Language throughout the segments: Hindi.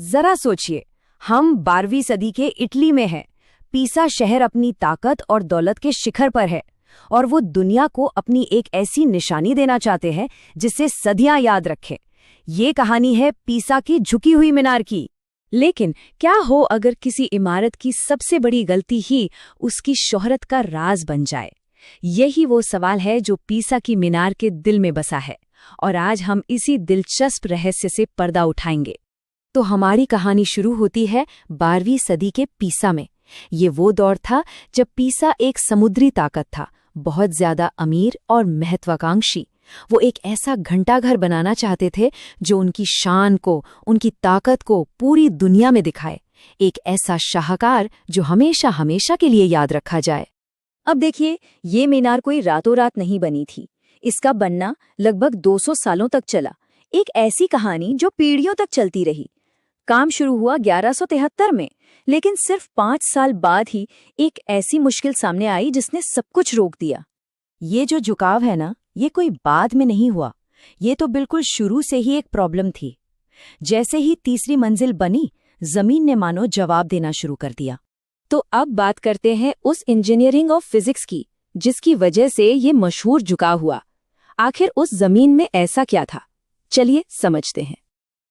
जरा सोचिए, हम 12वीं सदी के इटली में हैं। पीसा शहर अपनी ताकत और दौलत के शिखर पर है और वो दुनिया को अपनी एक ऐसी निशानी देना चाहते हैं जिसे सदियां याद रखे। ये कहानी है पीसा की झुकी हुई मीनार की। लेकिन क्या हो अगर किसी इमारत की सबसे बड़ी गलती ही उसकी शोहरत का राज बन जाए? यही वो सवाल है जो पीसा की मीनार के दिल में बसा है, और आज हम इसी दिलचस्प रहस्य से पर्दा उठाएंगे। तो हमारी कहानी शुरू होती है 12वीं सदी के पीसा में। ये वो दौर था जब पीसा एक समुद्री ताकत था, बहुत ज्यादा अमीर और महत्वाकांक्षी। वो एक ऐसा घंटाघर बनाना चाहते थे जो उनकी शान को, उनकी ताकत को पूरी दुनिया में दिखाए। एक ऐसा शाहकार जो हमेशा हमेशा के लिए याद रखा जाए। अब देखिए, ये मीनार कोई रातों रात नहीं बनी थी। इसका बनना लगभग 200 सालों तक चला। एक ऐसी कहानी जो पीढ़ियों तक चलती रही। काम शुरू हुआ 1173 में, लेकिन सिर्फ 5 साल बाद ही एक ऐसी मुश्किल सामने आई जिसने सब कुछ रोक दिया। ये जो झुकाव है ना, ये कोई बाद में नहीं हुआ। ये तो बिल्कुल शुरू से ही एक प्रॉब्लम थी। जैसे ही तीसरी मंजिल बनी, जमीन ने मानो जवाब देना शुरू कर दिया। तो अब बात करते हैं उस इंजीनियरिंग ऑफ फिजिक्स की जिसकी वजह से ये मशहूर झुकाव हुआ। आखिर उस जमीन में ऐसा क्या था? चलिए समझते हैं।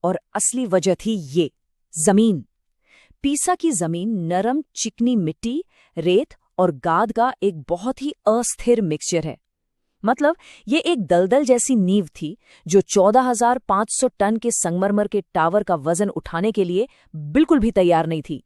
और असली वजह थी ये जमीन। पीसा की जमीन नरम चिकनी मिट्टी, रेत और गाद का एक बहुत ही अस्थिर मिक्सचर है। मतलब ये एक दलदल जैसी नींव थी जो 14,500 टन के संगमरमर के टावर का वजन उठाने के लिए बिल्कुल भी तैयार नहीं थी।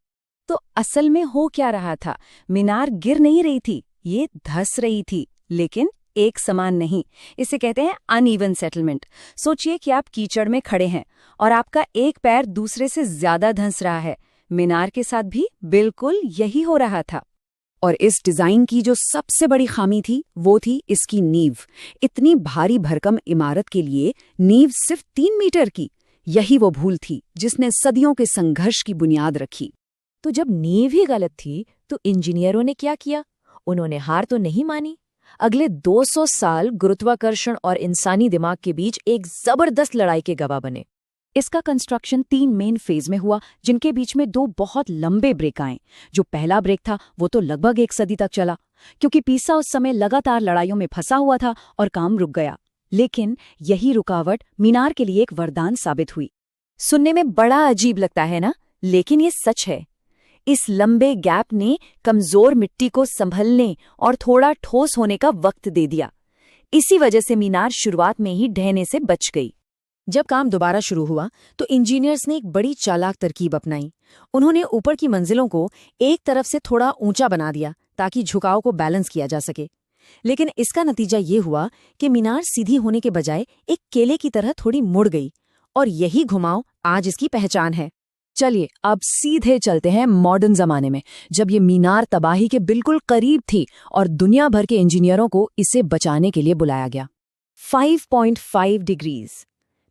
तो असल में हो क्या रहा था? मीनार गिर नहीं रही थी, ये धंस रही थी, लेकिन एक समान नहीं। इसे कहते हैं अनइवन सेटलमेंट। सोचिए कि आप कीचड़ में खड़े हैं और आपका एक पैर दूसरे से ज्यादा धंस रहा है। मीनार के साथ भी बिल्कुल यही हो रहा था। और इस डिजाइन की जो सबसे बड़ी खामी थी वो थी इसकी नींव। इतनी भारी भरकम इमारत के लिए नींव सिर्फ 3 मीटर की। यही वो भूल थी जिसने सदियों के संघर्ष की बुनियाद रखी। तो जब नींव ही गलत थी तो इंजीनियरों ने क्या किया? उन्होंने हार तो नहीं मानी। अगले 200 साल गुरुत्वाकर्षण और इंसानी दिमाग के बीच एक जबरदस्त लड़ाई के गवाह बने। इसका कंस्ट्रक्शन 3 मेन फेज में हुआ, जिनके बीच में 2 बहुत लंबे ब्रेक आए। जो पहला ब्रेक था वो तो लगभग 1 सदी तक चला, क्योंकि पीसा उस समय लगातार लड़ाइयों में फंसा हुआ था और काम रुक गया। लेकिन यही रुकावट मीनार के लिए एक वरदान साबित हुई। सुनने में बड़ा अजीब लगता है ना, लेकिन ये सच है। इस लंबे गैप ने कमजोर मिट्टी को संभलने और थोड़ा ठोस होने का वक्त दे दिया। इसी वजह से मीनार शुरुआत में ही ढहने से बच गई। जब काम दोबारा शुरू हुआ तो इंजीनियर्स ने एक बड़ी चालाक तरकीब अपनाई। उन्होंने ऊपर की मंजिलों को एक तरफ से थोड़ा ऊंचा बना दिया ताकि झुकाव को बैलेंस किया जा सके। लेकिन इसका नतीजा ये हुआ कि मीनार सीधी होने के बजाय एक केले की तरह थोड़ी मुड़ गई, और यही घुमाव आज इसकी पहचान है। चलिए अब सीधे चलते हैं मॉडर्न जमाने में, जब ये मीनार तबाही के बिल्कुल करीब थी और दुनिया भर के इंजीनियरों को इसे बचाने के लिए बुलाया गया। 5.5 डिग्रीज।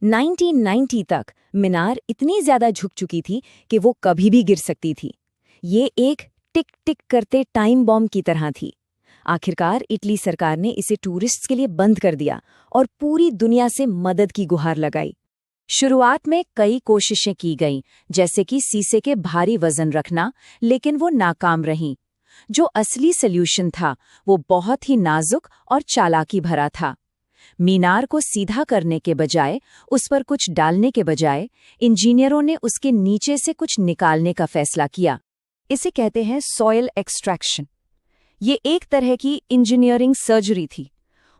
1990 तक मीनार इतनी ज्यादा झुक चुकी थी कि वो कभी भी गिर सकती थी। ये एक टिक टिक करते टाइम बॉम्ब की तरह थी। आखिरकार इटली सरकार ने इसे टूरिस्ट्स के लिए बंद कर दिया और पूरी दुनिया से मदद की गुहार लगाई। शुरुआत में कई कोशिशें की गईं, जैसे कि शीशे के भारी वजन रखना, लेकिन वो नाकाम रहीं। जो असली सॉल्यूशन था वो बहुत ही नाजुक और चालाकी भरा था। मीनार को सीधा करने के बजाय, उस पर कुछ डालने के बजाय, इंजीनियरों ने उसके नीचे से कुछ निकालने का फैसला किया। इसे कहते हैं सॉइल एक्सट्रैक्शन। ये एक तरह की इंजीनियरिंग सर्जरी थी।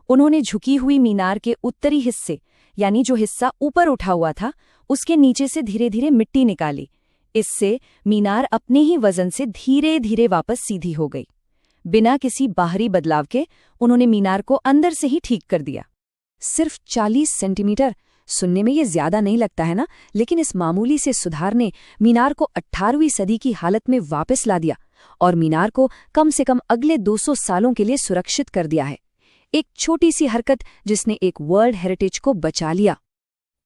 उन्होंने झुकी हुई मीनार के उत्तरी हिस्से, यानी जो हिस्सा ऊपर उठा हुआ था, उसके नीचे से धीरे धीरे मिट्टी निकाली। इससे मीनार अपने ही वजन से धीरे धीरे वापस सीधी हो गई। बिना किसी बाहरी बदलाव के उन्होंने मीनार को अंदर से ही ठीक कर दिया। सिर्फ 40 सेंटीमीटर, सुनने में ये ज्यादा नहीं लगता है ना, लेकिन इस मामूली से सुधार ने मीनार को 18वीं सदी की हालत में वापस ला दिया और मीनार को कम से कम अगले 200 सालों के लिए सुरक्षित कर दिया है। एक छोटी सी हरकत जिसने एक वर्ल्ड हेरिटेज को बचा लिया।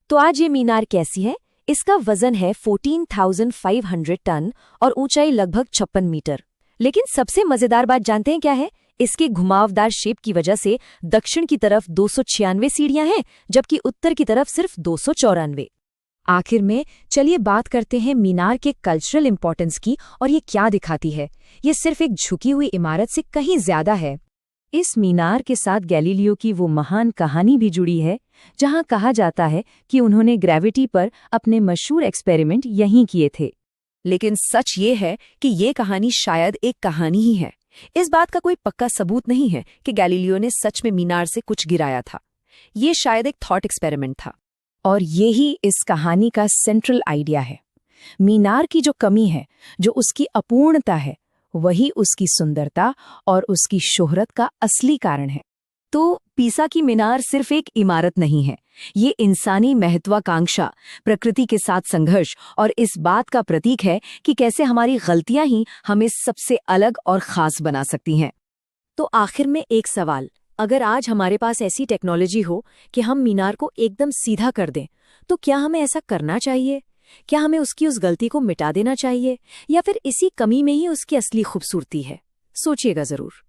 तो आज ये मीनार कैसी है? इसका वजन है 14,500 टन और ऊंचाई लगभग 56 मीटर। लेकिन सबसे मजेदार बात जानते हैं क्या है? इसके घुमावदार शेप की वजह से दक्षिण की तरफ 296 सीढ़ियां हैं, जबकि उत्तर की तरफ सिर्फ 294। आखिर में चलिए बात करते हैं मीनार के कल्चरल इंपॉर्टेंस की और ये क्या दिखाती है। ये सिर्फ एक झुकी हुई इमारत से कहीं ज्यादा है। इस मीनार के साथ गैलीलियो की वो महान कहानी भी जुड़ी है, जहां कहा जाता है कि उन्होंने ग्रेविटी पर अपने मशहूर एक्सपेरिमेंट यहीं किए थे। लेकिन सच ये है कि ये कहानी शायद एक कहानी ही है। इस बात का कोई पक्का सबूत नहीं है कि गैलीलियो ने सच में मीनार से कुछ गिराया था। ये शायद एक थॉट एक्सपेरिमेंट था। और यही इस कहानी का सेंट्रल आइडिया है। मीनार की जो कमी है, जो उसकी अपूर्णता है, वही उसकी सुंदरता और उसकी शोहरत का असली कारण है। तो पीसा की मीनार सिर्फ एक इमारत नहीं है, ये इंसानी महत्वाकांक्षा, प्रकृति के साथ संघर्ष और इस बात का प्रतीक है कि कैसे हमारी गलतियां ही हमें सबसे अलग और खास बना सकती हैं। तो आखिर में एक सवाल, अगर आज हमारे पास ऐसी टेक्नोलॉजी हो कि हम मीनार को एकदम सीधा कर दें, तो क्या हमें ऐसा करना चाहिए? क्या हमें उसकी उस गलती को मिटा देना चाहिए, या फिर इसी कमी में ही उसकी असली खूबसूरती है? सोचिएगा जरूर।